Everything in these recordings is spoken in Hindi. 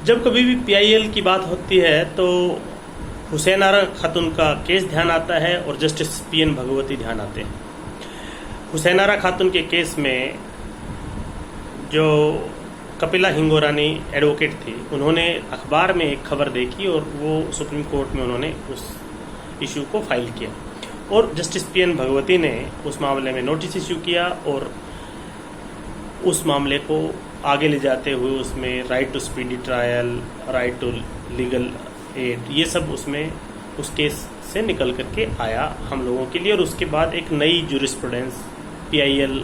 जब कभी भी पीआईएल की बात होती है तो हुसैन आरा खातून का केस ध्यान आता है और जस्टिस पीएन भगवती ध्यान आते हैं। हुसैन आरा खातून के केस में जो कपिला हिंगोरानी एडवोकेट थी, उन्होंने अखबार में एक खबर देखी और वो सुप्रीम कोर्ट में उन्होंने उस इशू को फाइल किया और जस्टिस पीएन भगवती ने उस मामले में नोटिस इशू किया और उस मामले को आगे ले जाते हुए उसमें right to speedy trial, right to legal aid, ये सब उसमें उस केस से निकल करके आया हम लोगों के लिए। और उसके बाद एक नई जूरिस्प्रूडेंस पीआईएल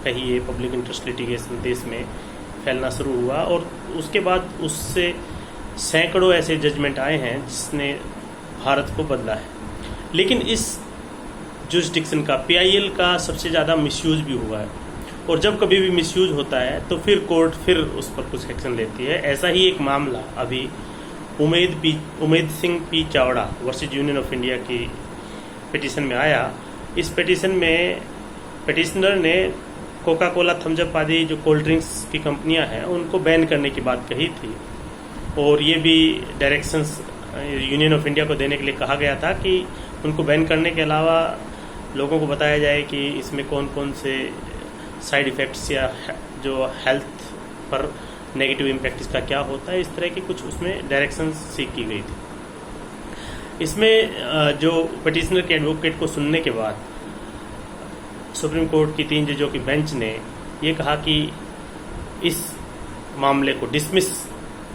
कहिए, पब्लिक इंटरेस्ट लिटिगेशन, देश में फैलना शुरू हुआ और उसके बाद उससे सैकड़ों ऐसे जजमेंट आए हैं जिसने भारत को बदला है। लेकिन इस जुरिस्डिक्शन का, पीआईएल का सबसे ज़्यादा मिसयूज भी हुआ है और जब कभी भी मिसयूज होता है तो फिर कोर्ट फिर उस पर कुछ एक्शन लेती है। ऐसा ही एक मामला अभी Umed Singh P Chavda versus union of India की पिटीशन में आया। इस पिटीशन में पिटिशनर ने कोका कोला, थम्स अप आदि जो कोल्ड ड्रिंक्स की कंपनियां हैं उनको बैन करने की बात कही थी और ये भी डायरेक्शंस यूनियन ऑफ इंडिया को देने के लिए कहा गया था कि उनको बैन करने के अलावा लोगों को बताया जाए कि इसमें कौन कौन से साइड इफ़ेक्ट्स या जो हेल्थ पर नेगेटिव इम्पैक्ट इसका क्या होता है, इस तरह की कुछ उसमें डायरेक्शंस सीख की गई थी। इसमें जो पिटिशनर के एडवोकेट को सुनने के बाद सुप्रीम कोर्ट की 3 जजों की बेंच ने ये कहा कि इस मामले को डिसमिस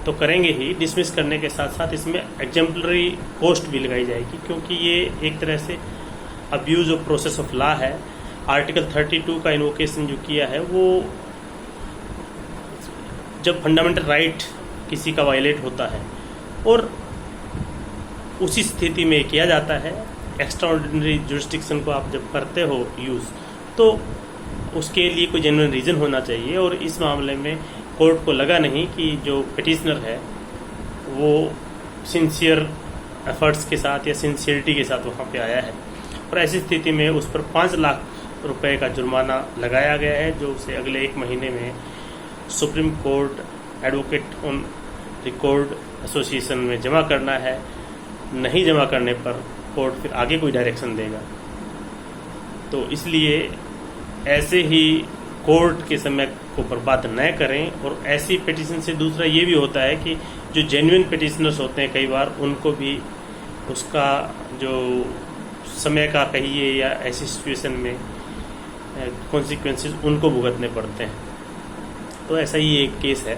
तो करेंगे ही, डिसमिस करने के साथ साथ इसमें एग्जेम्पलरी पोस्ट भी लगाई जाएगी क्योंकि ये एक तरह से abuse of process of law है। आर्टिकल 32 का इन्वोकेशन जो किया है वो जब फंडामेंटल राइट किसी का वायलेट होता है और उसी स्थिति में किया जाता है, एक्स्ट्रा ऑर्डिनरी जुरिस्डिक्शन को आप जब करते हो यूज़, तो उसके लिए कोई जेन्युइन रीज़न होना चाहिए। और इस मामले में कोर्ट को लगा नहीं कि जो पिटिशनर है वो सिंसियर एफर्ट्स के साथ या सिंसियरिटी के साथ वहाँ पे आया है और ऐसी स्थिति में उस पर 5 लाख रुपए का जुर्माना लगाया गया है जो उसे अगले 1 महीने में supreme court advocate on record association में जमा करना है। नहीं जमा करने पर कोर्ट फिर आगे कोई डायरेक्शन देगा। तो इसलिए ऐसे ही कोर्ट के समय को बर्बाद न करें। और ऐसी पिटीशन से दूसरा ये भी होता है कि जो जेन्युइन पिटिशनर्स होते हैं कई बार उनको भी उसका जो समय का कहिए या ऐसी सिचुएशन में कॉन्सिक्वेंसेस उनको भुगतने पड़ते हैं। तो ऐसा ही एक केस है।